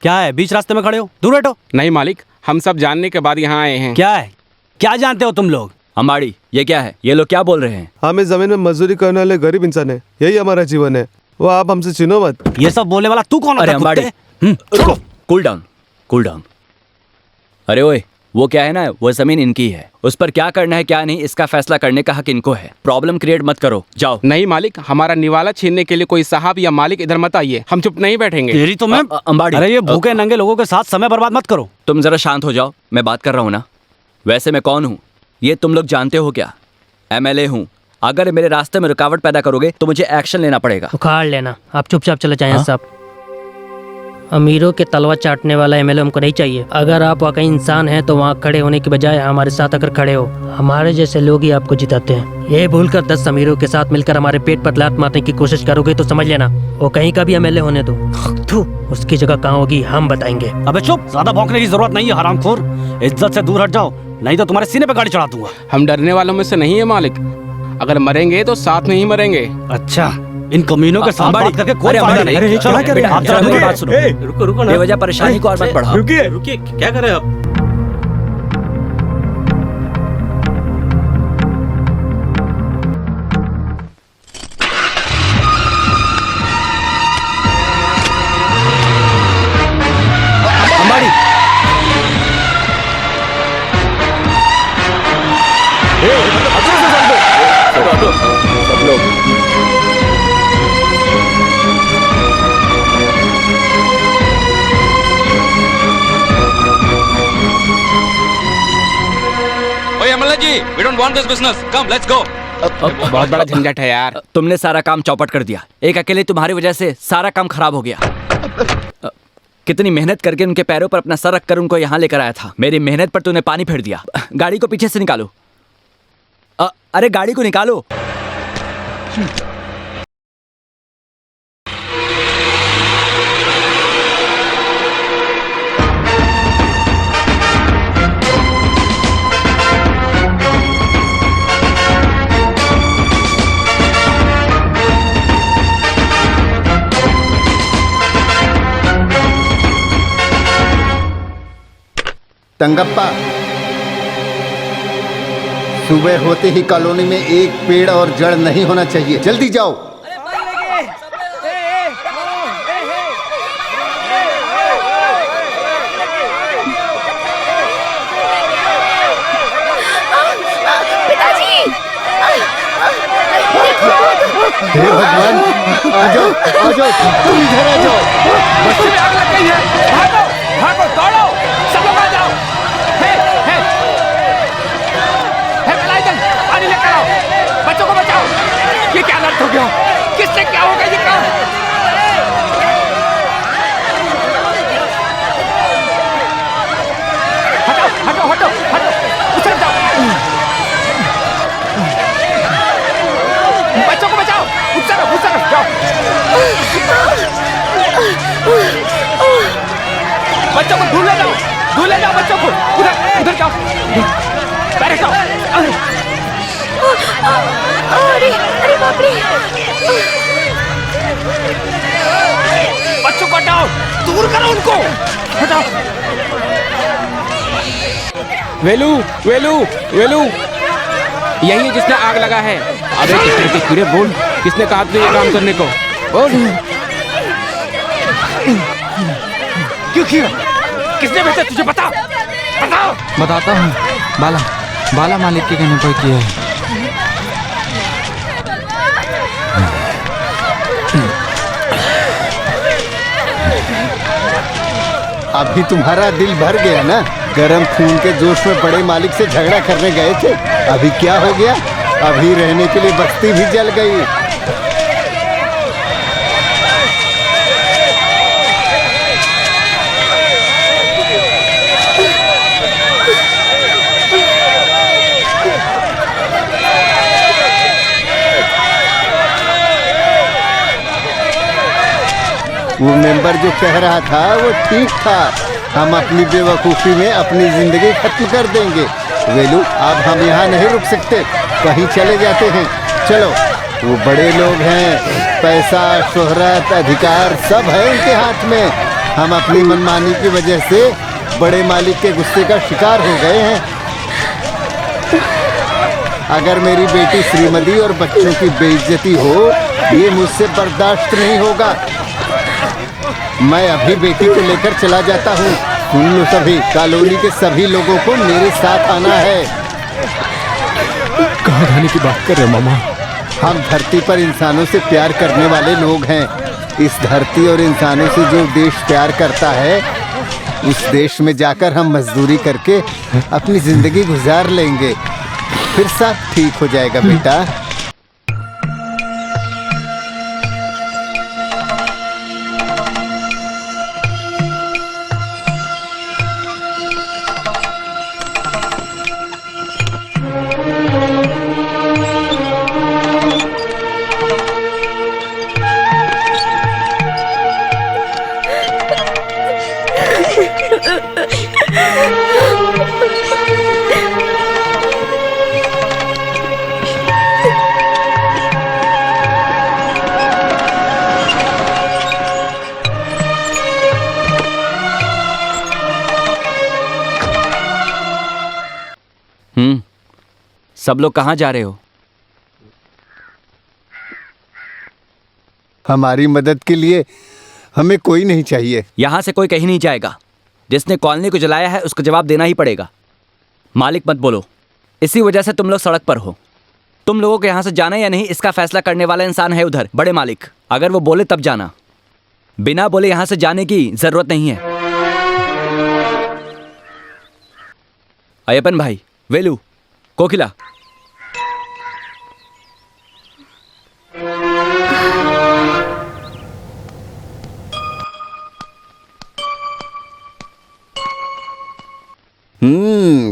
क्या है, बीच रास्ते में खड़े हो? दूर हटो। नहीं मालिक, हम सब जानने के बाद यहाँ आए हैं। क्या है, क्या जानते हो तुम लोग? अंबाड़ी, ये क्या है? ये लोग क्या बोल रहे हैं? हम इस जमीन में मजदूरी करने वाले गरीब इंसान है, यही हमारा जीवन है। वो आप हमसे चिन्हो मत। ये सब बोलने वाला तू कौन होता है? अरे अंबाड़ी, रुको, कूल डाउन, कूल डाउन। अरे ओए, वो क्या है ना, वो जमीन इनकी है। उस पर क्या करना है क्या नहीं, इसका फैसला करने का हक इनको है। प्रॉब्लम क्रिएट मत करो, जाओ। नहीं मालिक, हमारा निवाला छीनने के लिए कोई साहब या मालिक इधर मत आइए, हम चुप नहीं बैठेंगे। तेरी तो मैं अंबाड़ी, अरे ये भूखे नंगे लोगों के साथ समय बर्बाद मत करो। तुम जरा शांत हो जाओ, मैं बात कर रहा हूँ ना। वैसे मैं कौन हूँ ये तुम लोग जानते हो क्या? MLA हूँ। अगर मेरे रास्ते में रुकावट पैदा करोगे तो मुझे एक्शन लेना पड़ेगा। उखाड़ लेना। आप चुपचाप चले जाएं साहब। अमीरों के तलवा चाटने वाला MLA हमको नहीं चाहिए। अगर आप वाकई इंसान हैं तो वहाँ खड़े होने की बजाय हमारे साथ अगर खड़े हो, हमारे जैसे लोग ही आपको जिताते हैं। ये भूलकर 10 अमीरों के साथ मिलकर हमारे पेट पर लात मारने की कोशिश करोगे तो समझ लेना वो कहीं का भी MLA होने दो, उसकी जगह कहाँ होगी हम बताएंगे। अबे चुप, ज्यादा भौंकने की जरूरत नहीं है हरामखोर। इज्जत से दूर हट जाओ, नहीं तो तुम्हारे सीने पे गाड़ी चढ़ा दूंगा। हम डरने वालों में से नहीं है मालिक, अगर मरेंगे तो साथ में ही मरेंगे। अच्छा, इन कमीनों के साथ बात करके कोई फायदा नहीं। चलो, आप जरा मेरी बात सुनो। रुको ना, बेवजह परेशानी को और मत बढ़ाओ। रुकिए, क्या कर रहे हैं आप? अंबाड़ी, सब लोग MLA ji, we don't want this business. Come, let's go. बहुत बड़ा झंझट है यार। तुमने सारा काम चौपट कर दिया। एक अकेले तुम्हारी वजह से सारा काम खराब हो गया। कितनी मेहनत करके उनके पैरों पर अपना सर रखकर उनको यहाँ लेकर आया था। मेरी मेहनत पर तूने पानी फेर दिया। गाड़ी को पीछे से निकालो। अरे गाड़ी को निकालो। तंगप्पा, सुबह होते ही कॉलोनी में एक पेड़ और जड़ नहीं होना चाहिए। जल्दी जाओ। पिताजी, हे भगवान, आ जाओ, आ जाओ, तुम इधर आ जाओ। बच्चे में आग लग गई है, भागो, भागो, दौड़ो, सब लोग आ जाओ। पानी लेकर आओ, बच्चों को बचाओ। ये क्या लड़ हो गया? किससे क्या हो गया ये काम? हटो, हटो, हटो, हटो, उतर जाओ। बच्चों को बचाओ, उतर, उतर जाओ। बच्चों को ढूंढ ले जाओ बच्चों को। उधर, उधर जाओ, बैठ जाओ। अरे अरे बाप रे! बच्चों को हटाओ, दूर करो उनको, हटाओ। वेलू, वेलू, वेलू, यही है जिसने आग लगा है। अबे कितने के कीड़े, बोल, किसने कहा तुझे ये काम करने को? बोल, क्यों किया? किसने भेजा तुझे? बता, बताओ। बताता हूँ। बाला मालिक के कहने पर किया है। अभी तुम्हारा दिल भर गया ना? गरम खून के जोश में बड़े मालिक से झगड़ा करने गए थे, अभी क्या हो गया? अभी रहने के लिए बस्ती भी जल गई। मेंबर जो कह रहा था वो ठीक था। हम अपनी बेवकूफ़ी में अपनी जिंदगी खत्म कर देंगे। वेलू, अब हम यहाँ नहीं रुक सकते, कहीं चले जाते हैं। चलो, वो बड़े लोग हैं, पैसा, शोहरत, अधिकार सब है उनके हाथ में। हम अपनी मनमानी की वजह से बड़े मालिक के गुस्से का शिकार हो गए हैं। अगर मेरी बेटी श्रीमती और बच्चों की बेइज्जती हो, ये मुझसे बर्दाश्त नहीं होगा। मैं अभी बेटी को लेकर चला जाता हूँ। सुन लो सभी, कॉलोनी के सभी लोगों को मेरे साथ आना है। कहाँ जाने की बात कर रहे मामा? हम धरती पर इंसानों से प्यार करने वाले लोग हैं। इस धरती और इंसानों से जो देश प्यार करता है, उस देश में जाकर हम मजदूरी करके अपनी जिंदगी गुजार लेंगे। फिर सब ठीक हो जाएगा बेटा। सब लोग कहाँ जा रहे हो? हमारी मदद के लिए हमें कोई नहीं चाहिए। यहाँ से कोई कहीं नहीं जाएगा। जिसने कॉलोनी को जलाया है उसको जवाब देना ही पड़ेगा। मालिक मत बोलो, इसी वजह से तुम लोग सड़क पर हो। तुम लोगों को यहाँ से जाना या नहीं, इसका फैसला करने वाला इंसान है उधर, बड़े मालिक। अगर वो बोले तब जाना, बिना बोले यहाँ से जाने की जरूरत नहीं है। अय्यपन भाई, वेलू, कोकिला,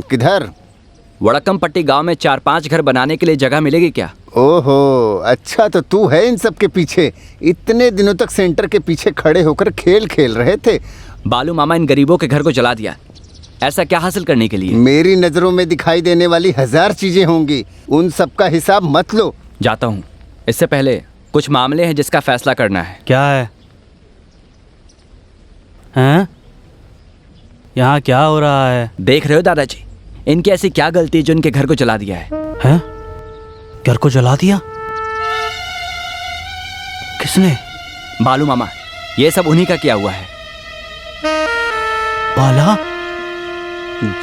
किधर? वड़क्कमपट्टी गांव में 4-5 घर बनाने के लिए जगह मिलेगी क्या? ओहो, अच्छा तो तू है इन सब के पीछे। इतने दिनों तक सेंटर के पीछे खड़े होकर खेल खेल रहे थे। बालू मामा इन गरीबों के घर को जला दिया, ऐसा क्या हासिल करने के लिए? मेरी नजरों में दिखाई देने वाली 1000 चीजें होंगी, उन सब का हिसाब मत लो। जाता हूँ। इससे पहले कुछ मामले हैं जिसका फैसला करना है। क्या है? हैं? यहाँ क्या हो रहा है? देख रहे हो दादाजी, इनकी ऐसी क्या गलती है जो इनके घर को जला दिया है? हैं? घर को जला दिया? किसने? बालू मामा, ये सब उन्हीं का किया हुआ है। बाला?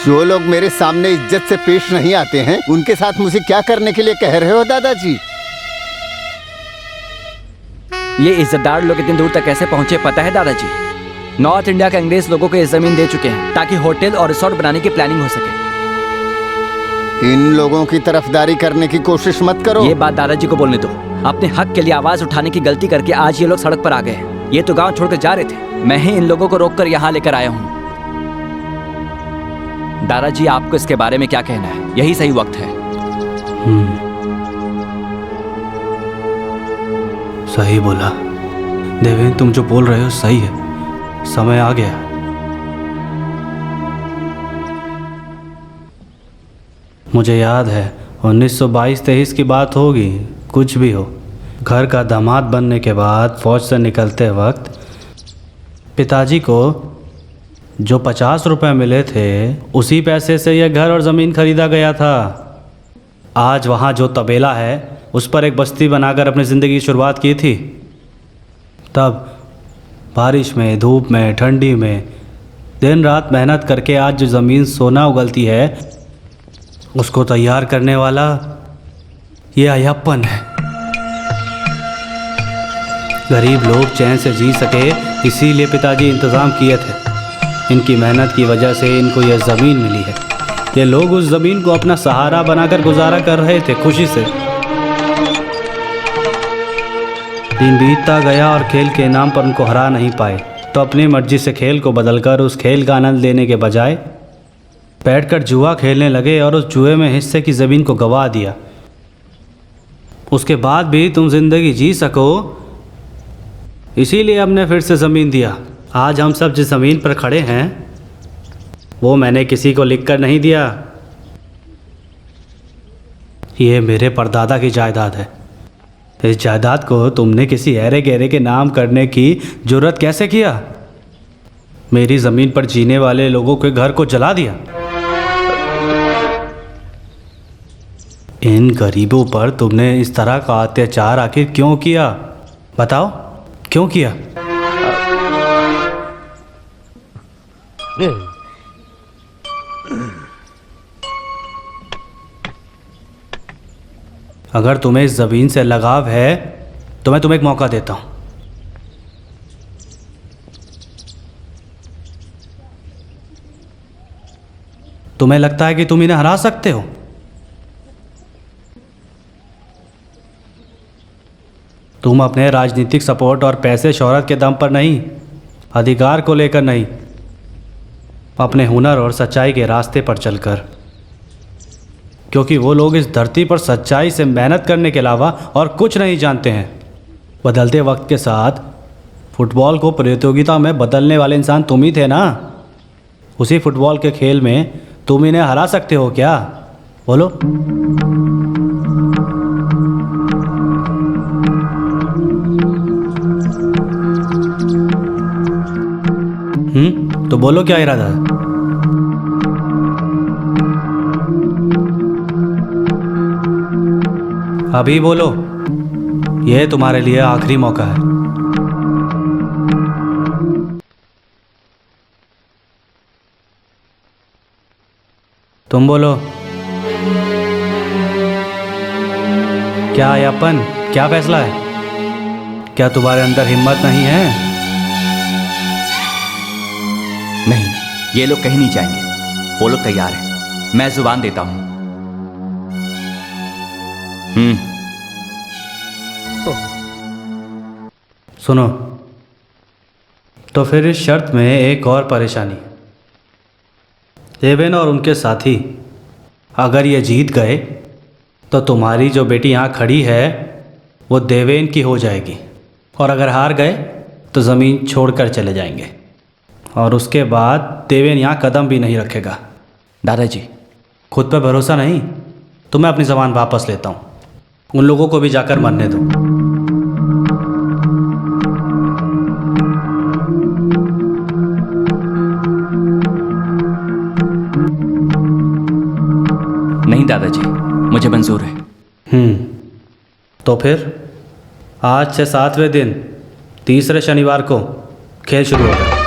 जो लोग मेरे सामने इज्जत से पेश नहीं आते हैं, उनके साथ मुझे क्या करने के लिए कह रहे हो दादाजी? ये इज्जतदार लोग इतनी दूर तक कैसे पहुंचे पता है दादाजी? नॉर्थ इंडिया के अंग्रेज लोगों को ये जमीन दे चुके हैं ताकि होटल और रिसोर्ट बनाने की प्लानिंग हो सके। इन लोगों की तरफदारी करने की कोशिश मत करो। ये बात दादाजी को बोलने दो। अपने हक के लिए आवाज उठाने की गलती करके आज ये लोग सड़क पर आ गए हैं। ये तो गांव छोड़कर जा रहे थे, मैं ही इन लोगों को रोककर यहाँ लेकर आया हूँ। दादाजी, आपको इसके बारे में क्या कहना है? यही सही वक्त है। सही बोला देवेंद्र, तुम जो बोल रहे हो सही है। समय आ गया। मुझे याद है 1922-23 की बात होगी, कुछ भी हो। घर का दामाद बनने के बाद फौज से निकलते वक्त पिताजी को जो 50 रुपए मिले थे, उसी पैसे से यह घर और ज़मीन खरीदा गया था। आज वहाँ जो तबेला है, उस पर एक बस्ती बनाकर अपनी ज़िंदगी की शुरुआत की थी। तब बारिश में, धूप में, ठंडी में दिन रात मेहनत करके आज जो ज़मीन सोना उगलती है, उसको तैयार करने वाला ये अय्यप्पन है। गरीब लोग चैन से जी सके, इसीलिए पिताजी इंतज़ाम किए थे। इनकी मेहनत की वजह से इनको यह ज़मीन मिली है। ये लोग उस ज़मीन को अपना सहारा बनाकर गुजारा कर रहे थे खुशी से। दिन बीतता गया और खेल के नाम पर उनको हरा नहीं पाए, तो अपनी मर्जी से खेल को बदलकर उस खेल का आनंद लेने के बजाय बैठकर जुआ खेलने लगे और उस जुए में हिस्से की ज़मीन को गंवा दिया। उसके बाद भी तुम जिंदगी जी सको, इसीलिए हमने फिर से ज़मीन दिया। आज हम सब जिस ज़मीन पर खड़े हैं वो मैंने किसी को लिखकर नहीं दिया। ये मेरे परदादा की जायदाद है। इस जायदाद को तुमने किसी ऐरे गहरे के नाम करने की जुर्रत कैसे किया? मेरी ज़मीन पर जीने वाले लोगों के घर को जला दिया। इन गरीबों पर तुमने इस तरह का अत्याचार आखिर क्यों किया? बताओ, क्यों किया? अगर तुम्हें इस ज़मीन से लगाव है तो मैं तुम्हें एक मौका देता हूं। तुम्हें लगता है कि तुम इन्हें हरा सकते हो? तुम अपने राजनीतिक सपोर्ट और पैसे शोहरत के दम पर नहीं, अधिकार को लेकर नहीं, अपने हुनर और सच्चाई के रास्ते पर चलकर। क्योंकि वो लोग इस धरती पर सच्चाई से मेहनत करने के अलावा और कुछ नहीं जानते हैं। बदलते वक्त के साथ फुटबॉल को प्रतियोगिता में बदलने वाले इंसान तुम ही थे ना। उसी फुटबॉल के खेल में तुम इन्हें हरा सकते हो क्या? बोलो। तो बोलो, क्या इरादा है? अभी बोलो, यह तुम्हारे लिए आखिरी मौका है। तुम बोलो। क्या यापन, क्या फैसला है? क्या तुम्हारे अंदर हिम्मत नहीं है? नहीं, ये लोग कहीं नहीं जाएंगे। वो लोग तैयार हैं। मैं जुबान देता हूं। सुनो, तो फिर इस शर्त में एक और परेशानी। देवेन और उनके साथी अगर ये जीत गए तो तुम्हारी जो बेटी यहाँ खड़ी है वो देवेन की हो जाएगी, और अगर हार गए तो ज़मीन छोड़कर चले जाएंगे, और उसके बाद देवेन यहाँ कदम भी नहीं रखेगा। दादाजी, खुद पे भरोसा नहीं तो मैं अपनी ज़बान वापस लेता हूँ। उन लोगों को भी जाकर मरने दो। नहीं दादाजी, मुझे मंजूर है। तो फिर आज से 7वें दिन, तीसरे शनिवार को खेल शुरू होगा।